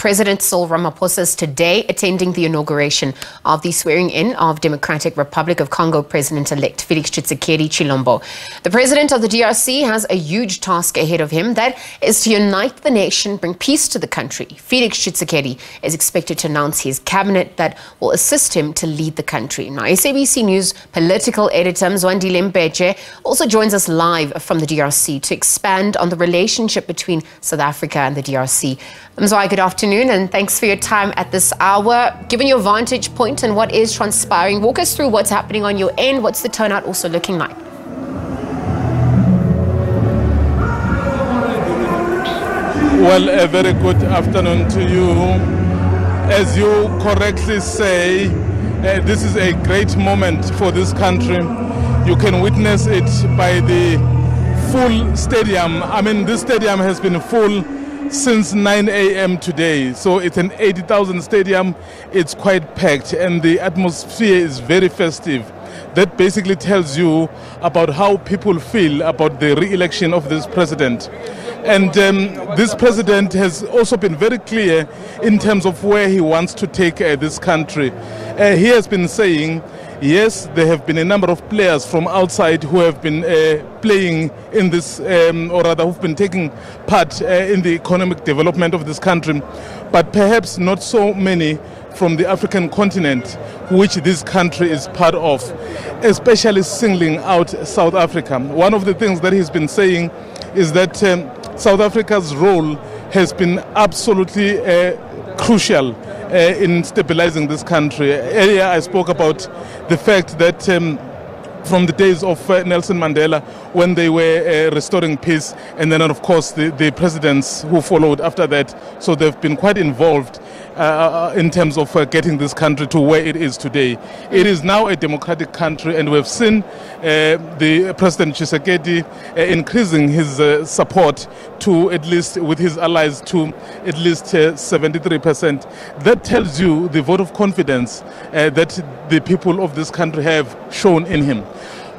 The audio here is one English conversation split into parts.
President Cyril Ramaphosa is today attending the inauguration of the swearing-in of Democratic Republic of Congo President-elect Félix Tshisekedi Tshilombo. The President of the DRC has a huge task ahead of him, that is to unite the nation, bring peace to the country. Felix Tshisekedi is expected to announce his cabinet that will assist him to lead the country. Now, SABC News political editor Mzwandile Mbeje also joins us live from the DRC to expand on the relationship between South Africa and the DRC. Mzwai, good afternoon and thanks for your time at this hour. Given your vantage point and what is transpiring, walk us through what's happening on your end. What's the turnout also looking like? Well, a very good afternoon to you. As you correctly say, this is a great moment for this country. You can witness it by the full stadium. I mean, this stadium has been full since 9 a.m. today. So it's an 80,000 stadium. It's quite packed and the atmosphere is very festive. That basically tells you about how people feel about the re-election of this president. And this president has also been very clear in terms of where he wants to take this country. He has been saying, yes, there have been a number of players from outside who have been playing in this, or rather who've been taking part in the economic development of this country, but perhaps not so many from the African continent, which this country is part of, especially singling out South Africa. One of the things that he's been saying is that South Africa's role has been absolutely crucial in stabilizing this country. Earlier I spoke about the fact that from the days of Nelson Mandela, when they were restoring peace, and then of course the presidents who followed after that, so they've been quite involved in terms of getting this country to where it is today. It is now a democratic country, and we've seen the President Tshisekedi increasing his support to at least, with his allies, to at least 73%. That tells you the vote of confidence that the people of this country have shown in him.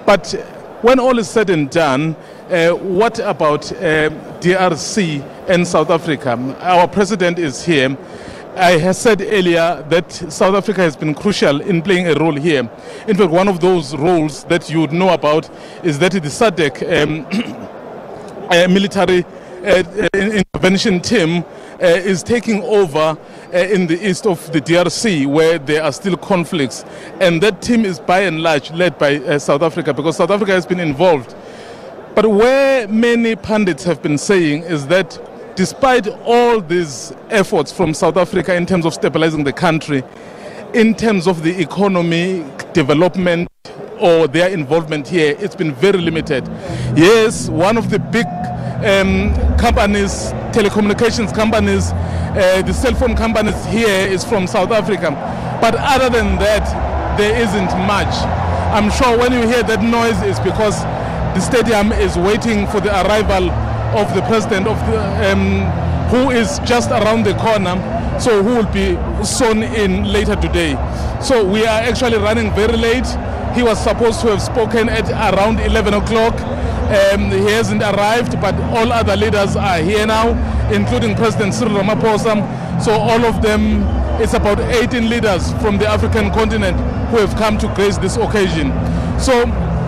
But when all is said and done, what about DRC and South Africa? Our president is here. I have said earlier that South Africa has been crucial in playing a role here. In fact, one of those roles that you would know about is that the SADC military intervention team is taking over in the east of the DRC, where there are still conflicts. And that team is by and large led by South Africa, because South Africa has been involved. But where many pundits have been saying is that despite all these efforts from South Africa in terms of stabilizing the country, in terms of the economy development or their involvement here, it's been very limited. Yes, one of the big companies, telecommunications companies, the cell phone companies here is from South Africa. But other than that, there isn't much. I'm sure when you hear that noise, it's because the stadium is waiting for the arrival of the president of the, who is just around the corner, so who will be sworn in later today. So we are actually running very late. He was supposed to have spoken at around 11 o'clock. He hasn't arrived, but all other leaders are here now, including President Cyril Ramaphosa. So all of them, it's about 18 leaders from the African continent who have come to grace this occasion. So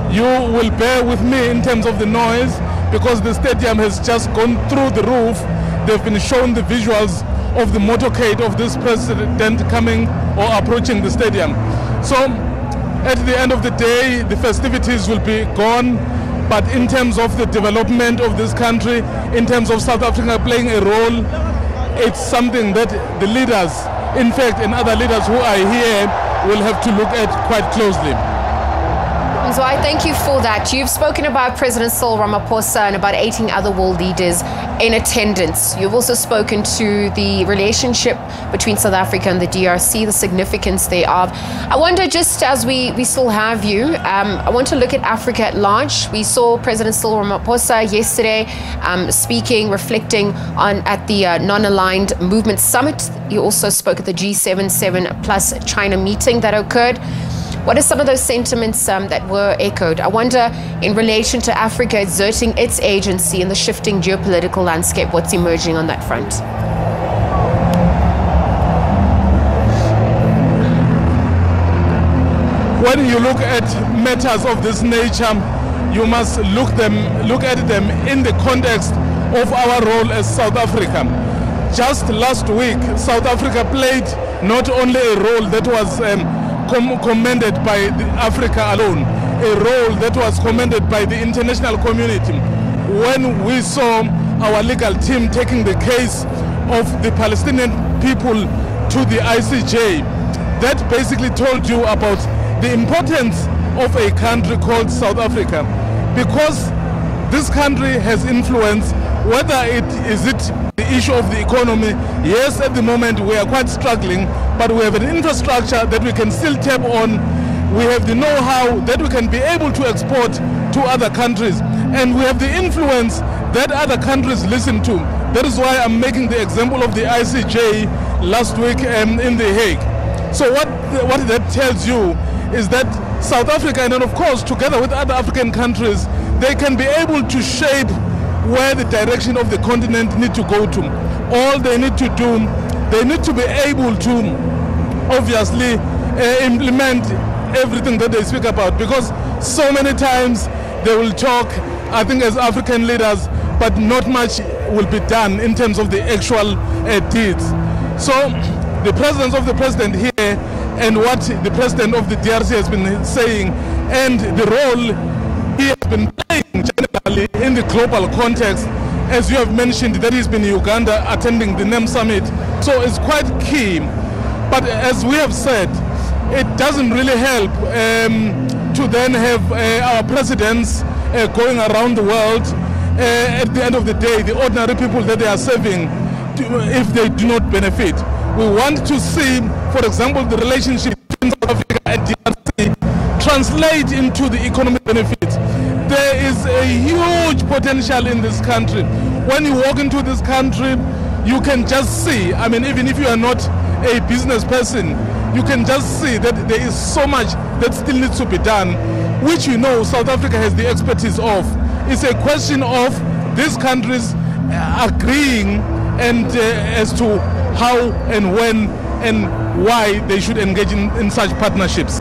you will bear with me in terms of the noise, because the stadium has just gone through the roof. They've been shown the visuals of the motorcade of this president coming or approaching the stadium. So at the end of the day, the festivities will be gone. But in terms of the development of this country, in terms of South Africa playing a role, it's something that the leaders, in fact, and other leaders who are here will have to look at quite closely. So I thank you for that. You've spoken about President Cyril Ramaphosa and about 18 other world leaders in attendance. You've also spoken to the relationship between South Africa and the DRC, the significance thereof. I wonder, just as we still have you, I want to look at Africa at large. We saw President Cyril Ramaphosa yesterday speaking, reflecting on at the Non-Aligned Movement Summit. He also spoke at the G77 plus China meeting that occurred. What are some of those sentiments that were echoed? I wonder, in relation to Africa exerting its agency in the shifting geopolitical landscape, what's emerging on that front? when you look at matters of this nature, you must look at them in the context of our role as South Africa. Just last week, South Africa played not only a role that was commended by Africa alone, a role that was commended by the international community. When we saw our legal team taking the case of the Palestinian people to the ICJ, that basically told you about the importance of a country called South Africa, because this country has influence, whether it the issue of the economy. Yes, at the moment we are quite struggling, but we have an infrastructure that we can still tap on. We have the know-how that we can be able to export to other countries, and we have the influence that other countries listen to. That is why I'm making the example of the ICJ last week in The Hague. So what that tells you is that South Africa, and then of course together with other African countries, they can be able to shape where the direction of the continent need to go to. All they need to do, they need to be able to obviously implement everything that they speak about, because so many times they will talk, I think, as African leaders, but not much will be done in terms of the actual deeds. So the presence of the president here and what the president of the DRC has been saying, and the role he has been playing generally in the global context, as you have mentioned, that he's been in Uganda attending the NEM summit, so it's quite key. But as we have said, it doesn't really help to then have our presidents going around the world. At the end of the day, the ordinary people that they are serving, if they do not benefit. We want to see, for example, the relationship between South Africa and DRC translate into the economic benefits. There is a huge potential in this country. When you walk into this country, you can just see, I mean, even if you are not a business person, you can just see that there is so much that still needs to be done, which you know South Africa has the expertise of. It's a question of these countries agreeing and as to how and when and why they should engage in such partnerships.